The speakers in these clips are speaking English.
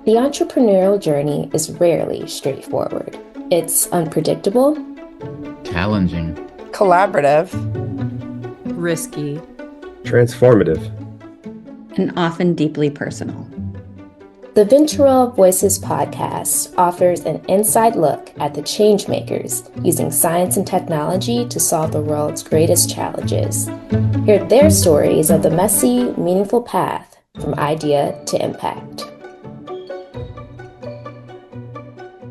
The entrepreneurial journey is rarely straightforward. It's unpredictable, Challenging. Collaborative. Risky. Transformative. and often deeply personal. The VentureWell Voices podcast offers an inside look at the changemakers using science and technology to solve the world's greatest challenges. Hear their stories of the messy, meaningful path from idea to impact.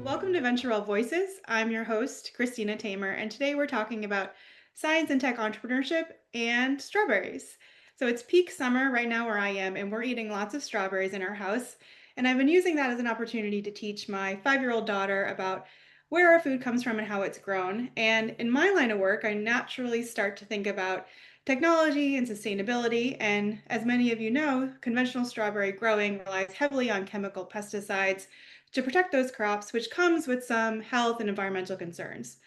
Welcome to VentureWell Voices. I'm your host, Christina Tamer, and today we're talking about science and tech entrepreneurship and strawberries. So it's peak summer right now where I am, and we're eating lots of strawberries in our house. And I've been using that as an opportunity to teach my 5-year-old daughter about where our food comes from and how it's grown. And in my line of work, I naturally start to think about technology and sustainability. And as many of you know, conventional strawberry growing relies heavily on chemical pesticides to protect those crops, which comes with some health and environmental concerns.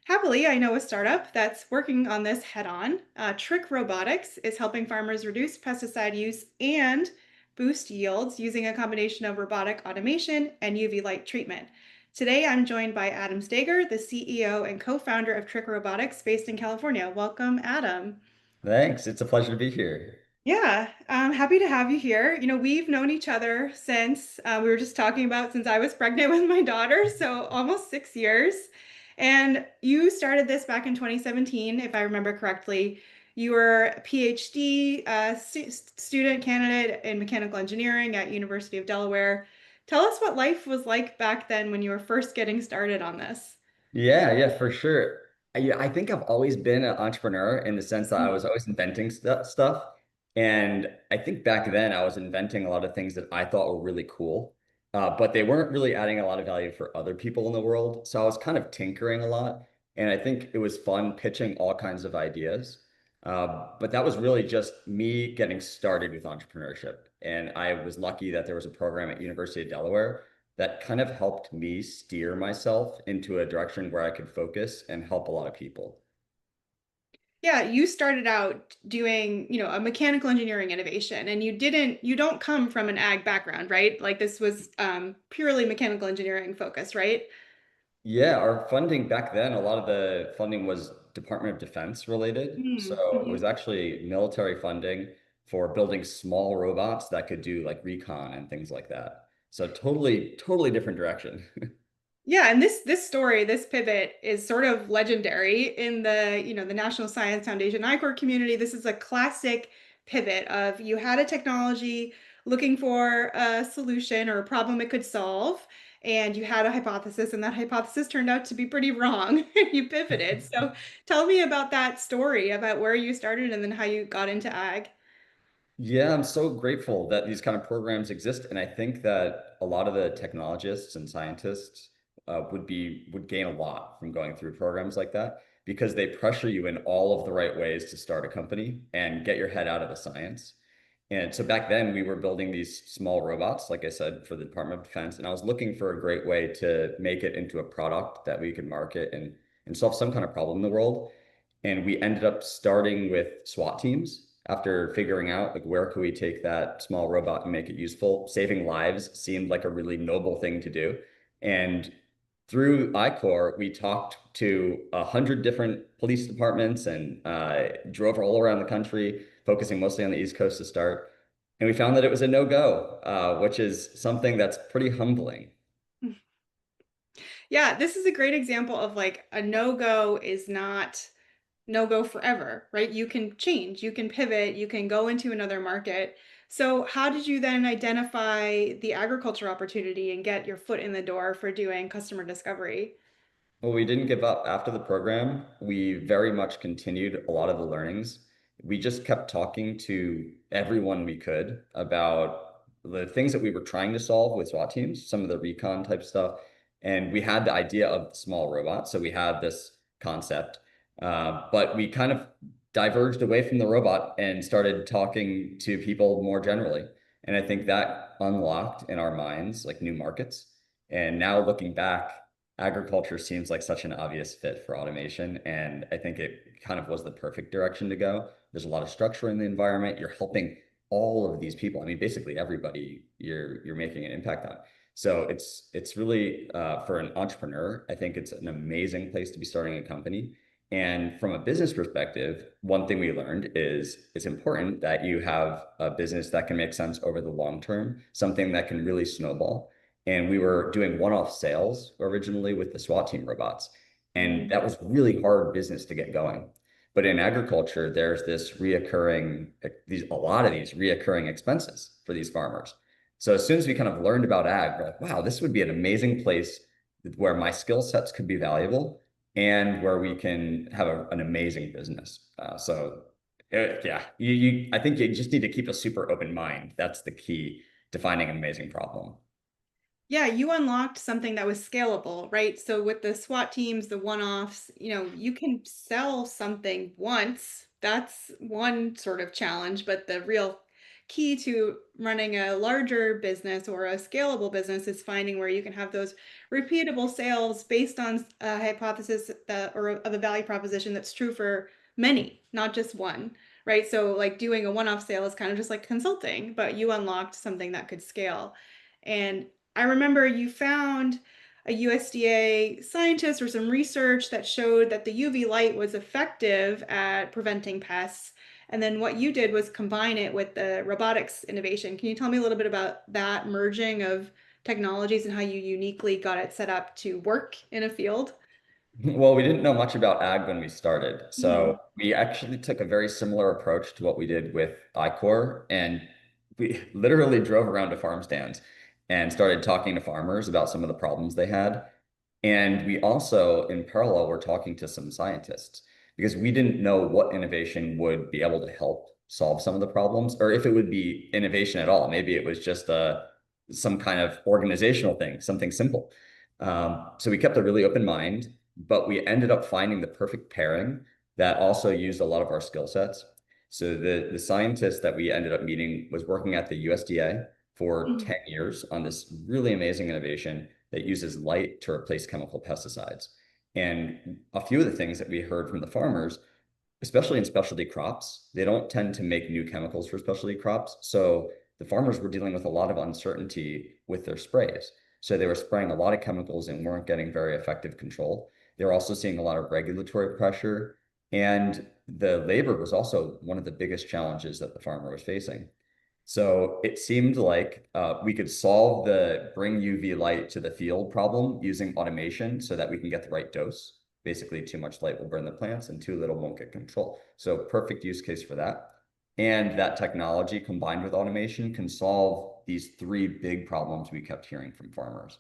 Happily, I know a startup that's working on this head on. TRIC Robotics is helping farmers reduce pesticide use and boost yields using a combination of robotic automation and UV light treatment. Today, I'm joined by Adam Stager, the CEO and co-founder of TRIC Robotics based in California. Welcome, Adam. Thanks. It's a pleasure to be here. Yeah, I'm happy to have you here. You know, we've known each other since we were just talking about since I was pregnant with my daughter, so almost 6 years. And you started this back in 2017, if I remember correctly. You were a PhD student candidate in mechanical engineering at University of Delaware. Tell us what life was like back then when you were first getting started on this. Yeah, for sure. I think I've always been an entrepreneur in the sense that I was always inventing stuff. And I think back then I was inventing a lot of things that I thought were really cool, but they weren't really adding a lot of value for other people in the world. So I was kind of tinkering a lot. And I think it was fun pitching all kinds of ideas. But that was really just me getting started with entrepreneurship. And I was lucky that there was a program at University of Delaware that kind of helped me steer myself into a direction where I could focus and help a lot of people. Yeah, you started out doing, a mechanical engineering innovation, and you don't come from an ag background, right? Like this was purely mechanical engineering focused, right? Yeah, our funding back then, a lot of the funding was Department of Defense related. So it Mm-hmm. was actually military funding for building small robots that could do like recon and things like that. So totally different direction. Yeah, and this pivot is sort of legendary in the National Science Foundation I-Corps community. This is a classic pivot of you had a technology looking for a solution or a problem it could solve, and you had a hypothesis, and that hypothesis turned out to be pretty wrong. You pivoted. So tell me about that story, about where you started and then how you got into ag. Yeah, I'm so grateful that these kind of programs exist, and I think that a lot of the technologists and scientists would gain a lot from going through programs like that because they pressure you in all of the right ways to start a company and get your head out of the science. And so back then we were building these small robots, like I said, for the Department of Defense, and I was looking for a great way to make it into a product that we could market and solve some kind of problem in the world. And we ended up starting with SWAT teams after figuring out like where could we take that small robot and make it useful. Saving lives seemed like a really noble thing to do. And through I-Corps, we talked to 100 different police departments and drove all around the country, focusing mostly on the East Coast to start. And we found that it was a no-go, which is something that's pretty humbling. Yeah, this is a great example of like a no-go is not no-go forever, right? You can change, you can pivot, you can go into another market. So how did you then identify the agriculture opportunity and get your foot in the door for doing customer discovery? Well, we didn't give up after the program. We very much continued a lot of the learnings. We just kept talking to everyone we could about the things that we were trying to solve with SWAT teams, some of the recon type stuff. And we had the idea of the small robot. So we had this concept, but we kind of diverged away from the robot and started talking to people more generally. And I think that unlocked in our minds like new markets. And now looking back, agriculture seems like such an obvious fit for automation. And I think it kind of was the perfect direction to go. There's a lot of structure in the environment. You're helping all of these people. I mean, basically everybody you're making an impact on. So it's really for an entrepreneur, I think it's an amazing place to be starting a company. And from a business perspective, one thing we learned is it's important that you have a business that can make sense over the long term, something that can really snowball. And we were doing one-off sales originally with the SWAT team robots. And that was really hard business to get going. But in agriculture, there's this a lot of these reoccurring expenses for these farmers. So as soon as we kind of learned about ag, we're like, wow, this would be an amazing place where my skill sets could be valuable and where we can have an amazing business. Yeah, I think you just need to keep a super open mind. That's the key to finding an amazing problem. Yeah, you unlocked something that was scalable, right? So with the SWAT teams, the one-offs, you can sell something once. That's one sort of challenge, but the real key to running a larger business or a scalable business is finding where you can have those repeatable sales based on a hypothesis or of a value proposition that's true for many, not just one, right? So like doing a one-off sale is kind of just like consulting, but you unlocked something that could scale. And I remember you found a USDA scientist or some research that showed that the UV light was effective at preventing pests. And then what you did was combine it with the robotics innovation. Can you tell me a little bit about that merging of technologies and how you uniquely got it set up to work in a field? Well, we didn't know much about ag when we started. Mhm. So we actually took a very similar approach to what we did with iCore. And we literally drove around to farm stands and started talking to farmers about some of the problems they had. And we also, in parallel, were talking to some scientists because we didn't know what innovation would be able to help solve some of the problems, or if it would be innovation at all. Maybe it was just some kind of organizational thing, something simple. So we kept a really open mind, but we ended up finding the perfect pairing that also used a lot of our skill sets. So the scientist that we ended up meeting was working at the USDA for Mhm. 10 years on this really amazing innovation that uses light to replace chemical pesticides. And a few of the things that we heard from the farmers, especially in specialty crops, they don't tend to make new chemicals for specialty crops. So the farmers were dealing with a lot of uncertainty with their sprays. So they were spraying a lot of chemicals and weren't getting very effective control. They were also seeing a lot of regulatory pressure. And the labor was also one of the biggest challenges that the farmer was facing. So it seemed like we could solve the bring UV light to the field problem using automation so that we can get the right dose. Basically, too much light will burn the plants and too little won't get control. So perfect use case for that. And that technology combined with automation can solve these three big problems we kept hearing from farmers.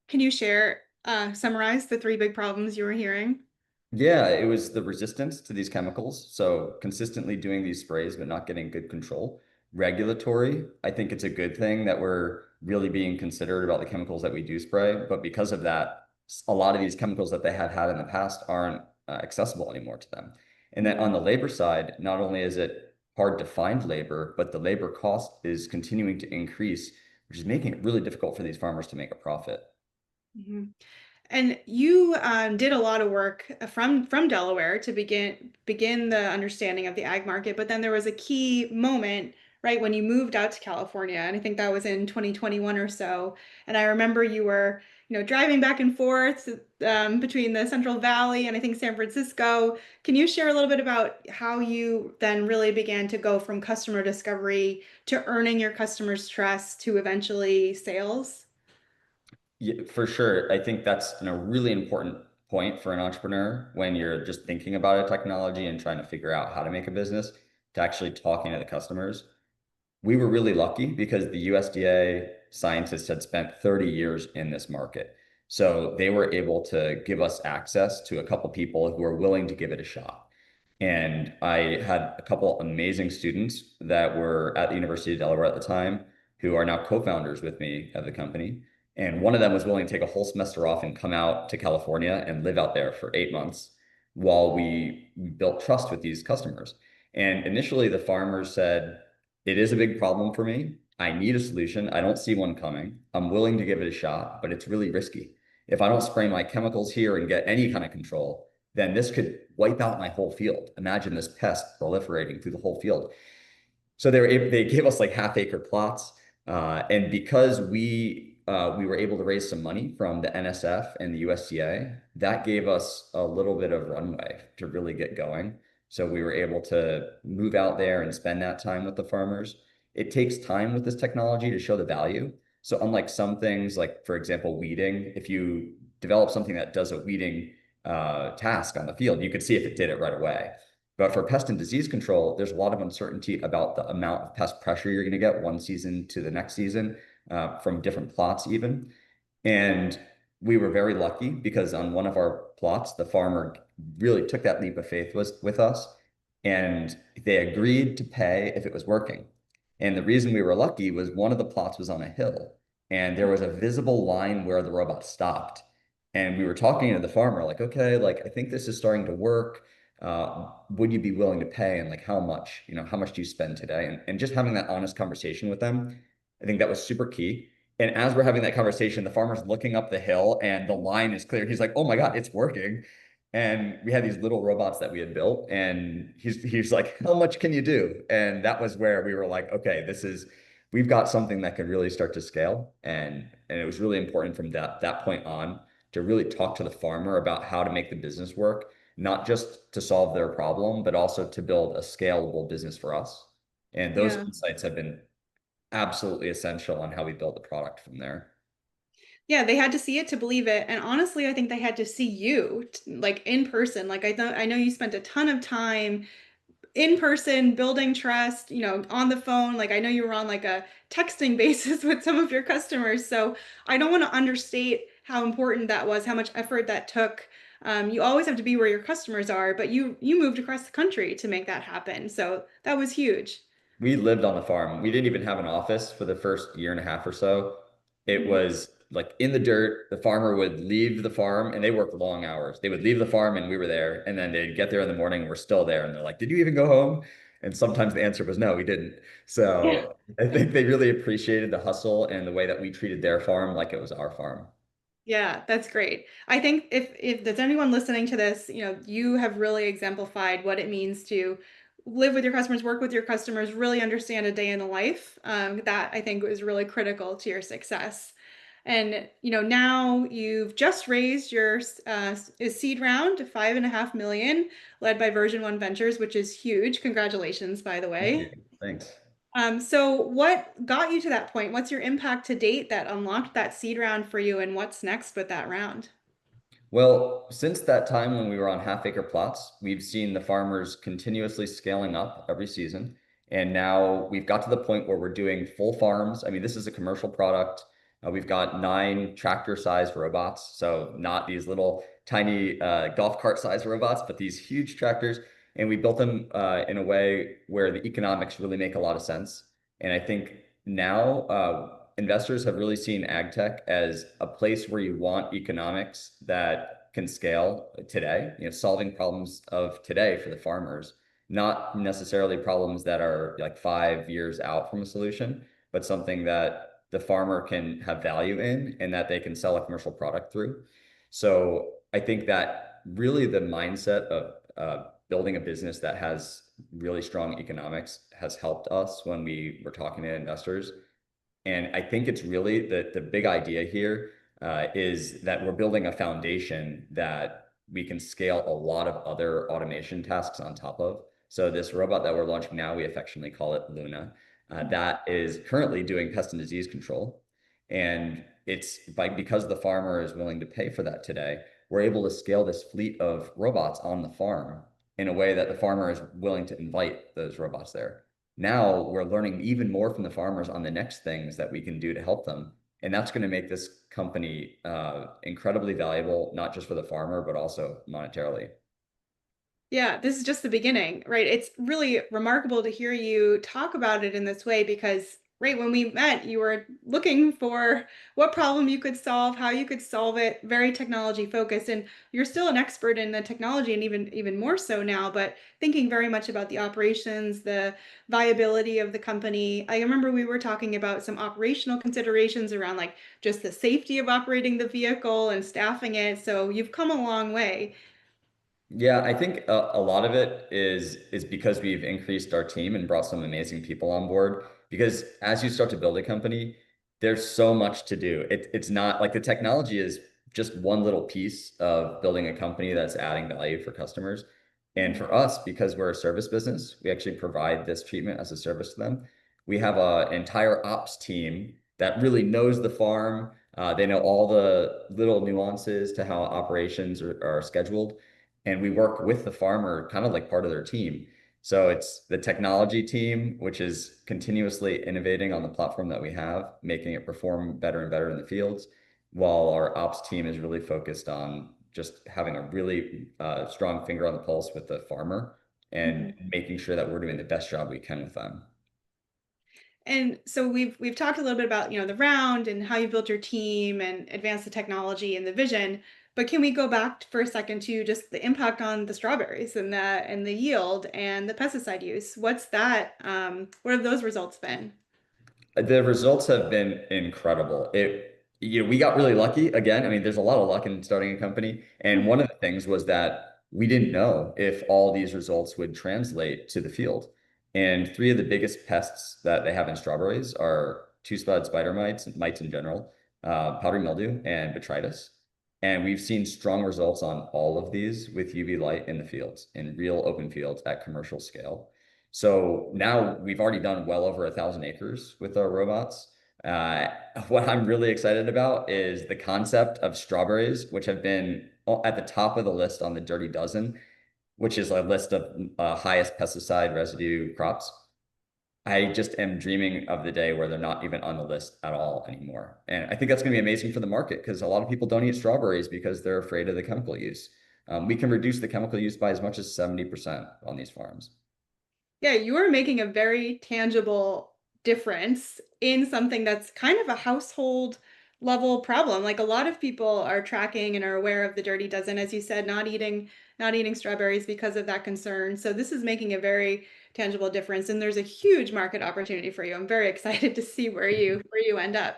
Can you summarize the three big problems you were hearing? Yeah, it was the resistance to these chemicals. So consistently doing these sprays, but not getting good control. Regulatory, I think it's a good thing that we're really being considerate about the chemicals that we do spray. But because of that, a lot of these chemicals that they had in the past aren't accessible anymore to them. And then on the labor side, not only is it hard to find labor, but the labor cost is continuing to increase, which is making it really difficult for these farmers to make a profit. Mhm. And you did a lot of work from Delaware to begin the understanding of the ag market, but then there was a key moment, right, when you moved out to California, and I think that was in 2021 or so. And I remember you were, driving back and forth between the Central Valley and I think San Francisco. Can you share a little bit about how you then really began to go from customer discovery to earning your customers' trust to eventually sales? Yeah, for sure. I think that's a really important point for an entrepreneur when you're just thinking about a technology and trying to figure out how to make a business to actually talking to the customers. We were really lucky because the USDA scientists had spent 30 years in this market. So they were able to give us access to a couple people who were willing to give it a shot. And I had a couple amazing students that were at the University of Delaware at the time who are now co-founders with me of the company. And one of them was willing to take a whole semester off and come out to California and live out there for 8 months while we built trust with these customers. And initially, the farmers said, it is a big problem for me. I need a solution. I don't see one coming. I'm willing to give it a shot, but it's really risky. If I don't spray my chemicals here and get any kind of control, then this could wipe out my whole field. Imagine this pest proliferating through the whole field. So they gave us like half-acre plots, and because we were able to raise some money from the NSF and the USDA, that gave us a little bit of runway to really get going. So we were able to move out there and spend that time with the farmers. It takes time with this technology to show the value. So unlike some things, like for example, weeding, if you develop something that does a weeding task on the field, you could see if it did it right away. But for pest and disease control, there's a lot of uncertainty about the amount of pest pressure you're going to get one season to the next season from different plots, even. And we were very lucky because on one of our plots, the farmer really took that leap of faith with us, and they agreed to pay if it was working. And the reason we were lucky was one of the plots was on a hill, and there was a visible line where the robot stopped. And we were talking to the farmer, like, okay, like I think this is starting to work. Would you be willing to pay, and like how much, how much do you spend today? And just having that honest conversation with them, I think that was super key. And as we're having that conversation, the farmer's looking up the hill and the line is clear. He's like, oh my God, it's working. And we had these little robots that we had built, and he's like, how much can you do? And that was where we were like, okay, we've got something that could really start to scale. And it was really important from that point on to really talk to the farmer about how to make the business work, not just to solve their problem, but also to build a scalable business for us. And those Yeah. insights have been absolutely essential on how we built the product from there. Yeah, they had to see it to believe it. And honestly, I think they had to see you like in person. Like I know you spent a ton of time in person building trust, on the phone. Like I know you were on like a texting basis with some of your customers. So I don't want to understate how important that was, how much effort that took. You always have to be where your customers are, but you moved across the country to make that happen. So that was huge. We lived on the farm. We didn't even have an office for the first year and a half or so. It Mhm. was like in the dirt. The farmer would leave the farm, and they worked long hours. They would leave the farm and we were there. And then they'd get there in the morning and we're still there. And they're like, did you even go home? And sometimes the answer was no, we didn't. Yeah. So I think they really appreciated the hustle and the way that we treated their farm like it was our farm. Yeah, that's great. I think if there's anyone listening to this, you have really exemplified what it means to live with your customers, work with your customers, really understand a day in the life. That I think is really critical to your success. And now you've just raised your seed round to 5.5 million, led by Version One Ventures, which is huge. Congratulations, by the Thank you. way. Thanks. So what got you to that point? What's your impact to date that unlocked that seed round for you, and what's next with that round? Well, since that time when we were on half-acre plots, we've seen the farmers continuously scaling up every season. And now we've got to the point where we're doing full farms. I mean, this is a commercial product. We've got 9 tractor-sized robots. So not these little tiny golf cart-sized robots, but these huge tractors. And we built them in a way where the economics really make a lot of sense. And I think now investors have really seen ag tech as a place where you want economics that can scale today, solving problems of today for the farmers, not necessarily problems that are like 5 years out from a solution, but something that the farmer can have value in and that they can sell a commercial product through. So I think that really the mindset of building a business that has really strong economics has helped us when we were talking to investors. And I think it's really the big idea here is that we're building a foundation that we can scale a lot of other automation tasks on top of. So this robot that we're launching now, we affectionately call it Luna, that is currently doing pest and disease control. And it's because the farmer is willing to pay for that today, we're able to scale this fleet of robots on the farm in a way that the farmer is willing to invite those robots there. Now we're learning even more from the farmers on the next things that we can do to help them. And that's going to make this company incredibly valuable, not just for the farmer, but also monetarily. Yeah, this is just the beginning, right? It's really remarkable to hear you talk about it in this way because, right, when we met, you were looking for what problem you could solve, how you could solve it, very technology focused. And you're still an expert in the technology and even more so now, but thinking very much about the operations, the viability of the company. I remember we were talking about some operational considerations around like just the safety of operating the vehicle and staffing it. So you've come a long way. Yeah, I think a lot of it is because we've increased our team and brought some amazing people on board. Because as you start to build a company, there's so much to do. It's not like the technology is just one little piece of building a company that's adding value for customers. And Mhm. for us, because we're a service business, we actually provide this treatment as a service to them. We have an entire ops team that really knows the farm. They know all the little nuances to how operations are scheduled, and we work with the farmer kind of like part of their team. So it's the technology team, which is continuously innovating on the platform that we have, making it perform better and better in the fields, while our ops team is really focused on just having a really strong finger on the pulse with the farmer and Mhm. making sure that we're doing the best job we can with them. And so we've talked a little bit about, the round and how you built your team and advanced the technology and the vision. But can we go back for a second to just the impact on the strawberries and the yield and the pesticide use? What's that? What have those results been? The results have been incredible. We got really lucky again. I mean, there's a lot of luck in starting a company. And one of the things was that we didn't know if all these results would translate to the field. And three of the biggest pests that they have in strawberries are two-spotted spider mites, mites in general, powdery mildew, and botrytis. And we've seen strong results on all of these with UV light in the fields, in real open fields at commercial scale. So now we've already done well over 1,000 acres with our robots. Uh, what I'm really excited about is the concept of strawberries, which have been at the top of the list on the Dirty Dozen, which is a list of highest pesticide residue crops. I just am dreaming of the day where they're not even on the list at all anymore. And I think that's going to be amazing for the market because a lot of people don't eat strawberries because they're afraid of the chemical use. We can reduce the chemical use by as much as 70% on these farms. Yeah, you are making a very tangible difference in something that's kind of a household level problem. Like a lot of people are tracking and are aware of the dirty dozen, as you said, not eating strawberries because of that concern. So this is making a very tangible difference, and there's a huge market opportunity for you. I'm very excited to see where you end up.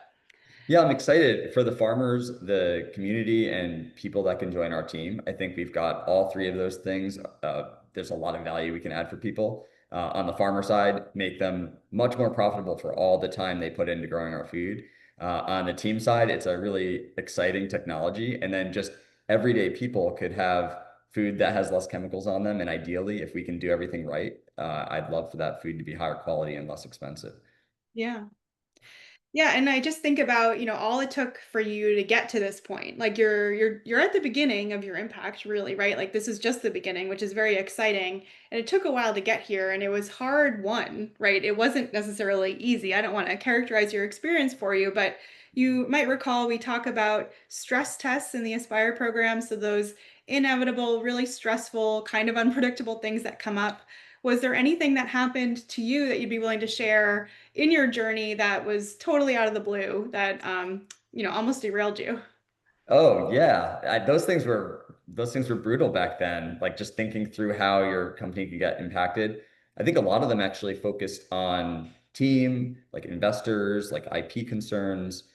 Yeah, I'm excited for the farmers, the community, and people that can join our team. I think we've got all three of those things. There's a lot of value we can add for people. On the farmer side, make them much more profitable for all the time they put into growing our food. On the team side, it's a really exciting technology. And then just everyday people could have food that has less chemicals on them. And ideally, if we can do everything right, I'd love for that food to be higher quality and less expensive. Yeah. Yeah, and I just think about, all it took for you to get to this point. Like you're at the beginning of your impact, really, right? Like this is just the beginning, which is very exciting. And it took a while to get here and it was hard won, right? It wasn't necessarily easy. I don't want to characterize your experience for you, but you might recall we talk about stress tests in the Aspire program, so those inevitable, really stressful, kind of unpredictable things that come up. Was there anything that happened to you that you'd be willing to share in your journey that was totally out of the blue that almost derailed you? Oh yeah, those things were brutal back then. Like just thinking through how your company could get impacted. I think a lot of them actually focused on team, like investors, like IP concerns,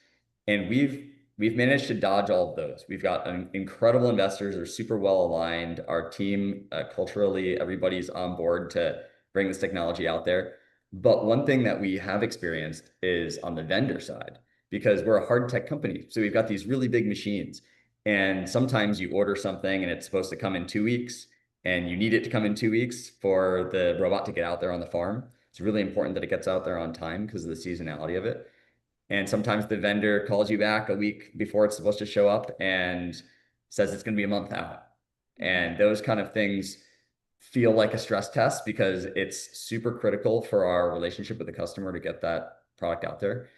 and we've managed to dodge all of those. We've got incredible investors, they're super well aligned. Our team, culturally, everybody's on board to bring this technology out there. But one thing that we have experienced is on the vendor side because we're a hard tech company. So we've got these really big machines. And sometimes you order something and it's supposed to come in 2 weeks and you need it to come in 2 weeks for the robot to get out there on the farm. It's really important that it gets out there on time because of the seasonality of it. And sometimes the vendor calls you back a week before it's supposed to show up and says it's going to be a month out. Mhm. And those kind of things feel like a stress test because it's super critical for our relationship with the customer to get that product out there.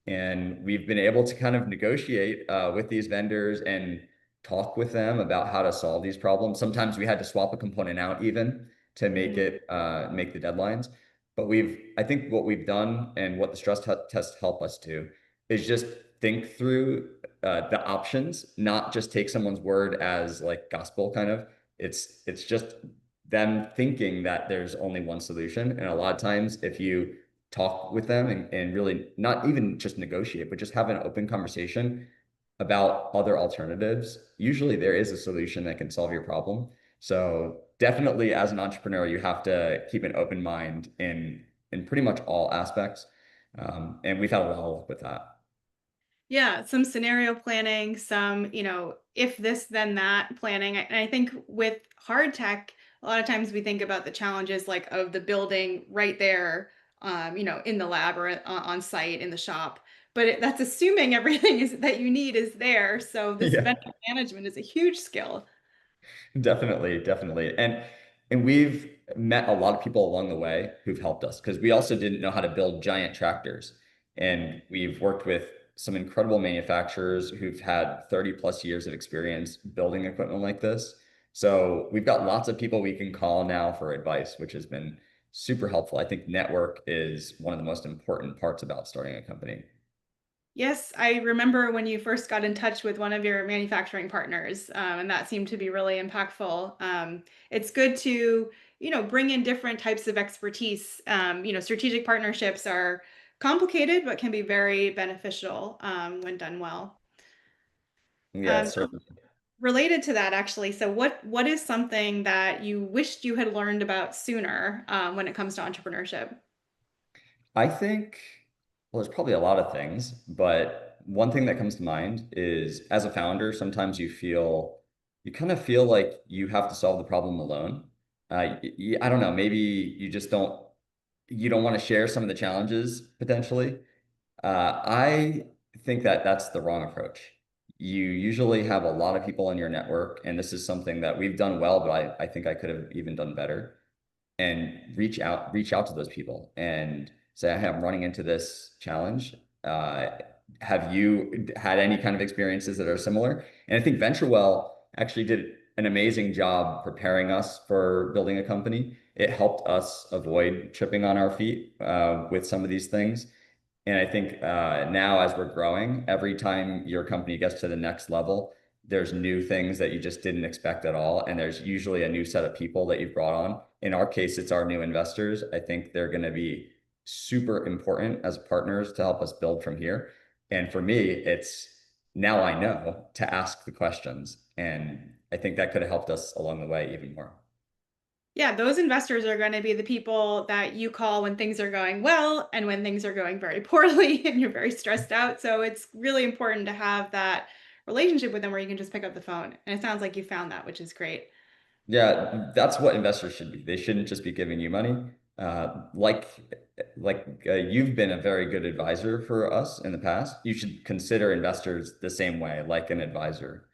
And we've been able to kind of negotiate with these vendors and talk with them about how to solve these problems. Sometimes we had to swap a component out even to make Mhm. it make the deadlines. But I think what we've done and what the stress tests help us do is just think through the options, not just take someone's word as like gospel kind of. It's just them thinking that there's only one solution. And a lot of times, if you talk with them and really not even just negotiate, but just have an open conversation about other alternatives. Usually there is a solution that can solve your problem. So definitely as an entrepreneur, you have to keep an open mind in pretty much all aspects. And we've had a lot of luck with that. Yeah, some scenario planning, some, if this, then that planning. And I think with hard tech, a lot of times we think about the challenges like of the building right there, in the lab or on site in the shop. But that's assuming everything is that you need is there. So this Yeah. vendor management is a huge skill. Definitely, definitely. And we've met a lot of people along the way who've helped us because we also didn't know how to build giant tractors. And we've worked with some incredible manufacturers who've had 30 plus years of experience building equipment like this. So we've got lots of people we can call now for advice, which has been super helpful. I think network is one of the most important parts about starting a company. Yes, I remember when you first got in touch with one of your manufacturing partners, and that seemed to be really impactful. It's good to, bring in different types of expertise. Strategic partnerships are complicated, but can be very beneficial when done well. Yeah, So certainly. related to that, actually, so what is something that you wished you had learned about sooner when it comes to entrepreneurship? I think, well, there's probably a lot of things, but one thing that comes to mind is as a founder, sometimes you kind of feel like you have to solve the problem alone. I don't know, maybe you don't want to share some of the challenges potentially. I think that that's the wrong approach. You usually have a lot of people in your network, and this is something that we've done well, but I think I could have even done better and reach out to those people and say, hey, I'm running into this challenge. Have you had any kind of experiences that are similar? And I think VentureWell actually did an amazing job preparing us for building a company. It helped us avoid tripping on our feet with some of these things. And I think now, as we're growing, every time your company gets to the next level, there's new things that you just didn't expect at all. And there's usually a new set of people that you've brought on. In our case, it's our new investors. I think they're going to be super important as partners to help us build from here. And for me, it's now I know to ask the questions. And I think that could have helped us along the way even more. Yeah, those investors are going to be the people that you call when things are going well and when things are going very poorly and you're very stressed out. So it's really important to have that relationship with them where you can just pick up the phone. And it sounds like you found that, which is great. Yeah, that's what investors should be. They shouldn't just be giving you money. You've been a very good advisor for us in the past. You should consider investors the same way, like an advisor.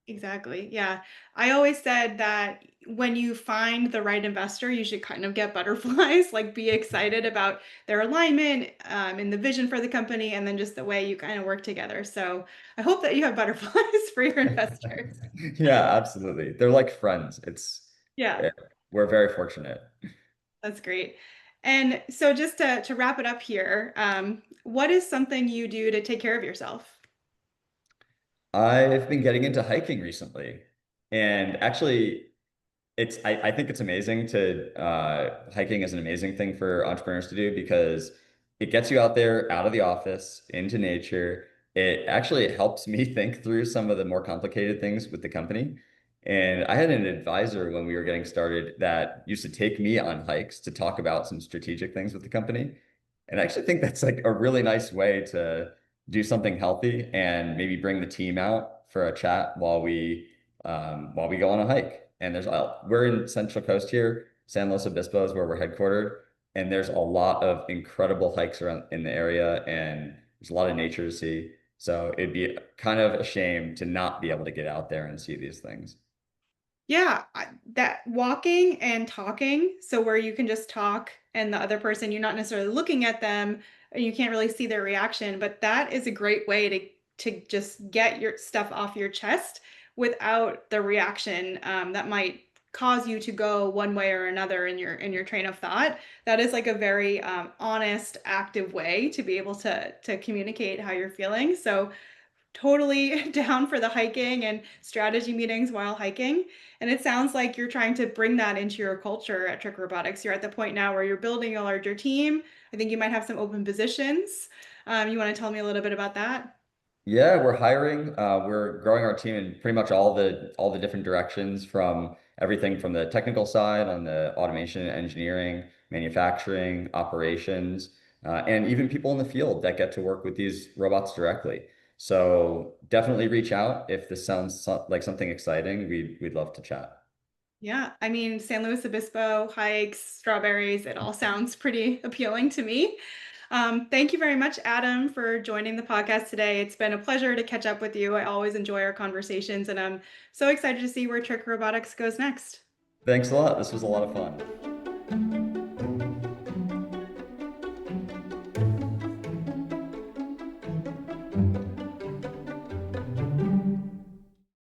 Exactly. Yeah. I always said that when you find the right investor, you should kind of get butterflies, like be excited about their alignment and the vision for the company, and then just the way you kind of work together. So I hope that you have butterflies for your investors. Yeah, absolutely. They're like friends. Yeah. We're very fortunate. That's great. And so just to wrap it up here, what is something you do to take care of yourself? I've been getting into hiking recently, and actually, I think it's amazing to hiking is an amazing thing for entrepreneurs to do because it gets you out there, out of the office, into nature. It actually helps me think through some of the more complicated things with the company. And I had an advisor when we were getting started that used to take me on hikes to talk about some strategic things with the company. And I actually think that's like a really nice way to do something healthy and maybe bring the team out for a chat while we go on a hike. And we're in Central Coast here, San Luis Obispo is where we're headquartered, and there's a lot of incredible hikes around in the area, and there's a lot of nature to see. So it'd be kind of a shame to not be able to get out there and see these things. Yeah, that walking and talking, so where you can just talk and the other person, you're not necessarily looking at them and you can't really see their reaction, but that is a great way to just get your stuff off your chest without the reaction that might cause you to go one way or another in your train of thought. That is like a very honest, active way to be able to communicate how you're feeling. So totally down for the hiking and strategy meetings while hiking. And it sounds like you're trying to bring that into your culture at TRIC Robotics. You're at the point now where you're building a larger team. I think you might have some open positions. You want to tell me a little bit about that? Yeah, we're hiring. We're growing our team in pretty much all the different directions, from everything from the technical side on the automation, engineering, manufacturing, operations, and even people in the field that get to work with these robots directly. So definitely reach out if this sounds like something exciting. We'd love to chat. Yeah, I mean, San Luis Obispo, hikes, strawberries, it all sounds pretty appealing to me. Thank you very much, Adam, for joining the podcast today. It's been a pleasure to catch up with you. I always enjoy our conversations, and I'm so excited to see where TRIC Robotics goes next. Thanks a lot. This was a lot of fun.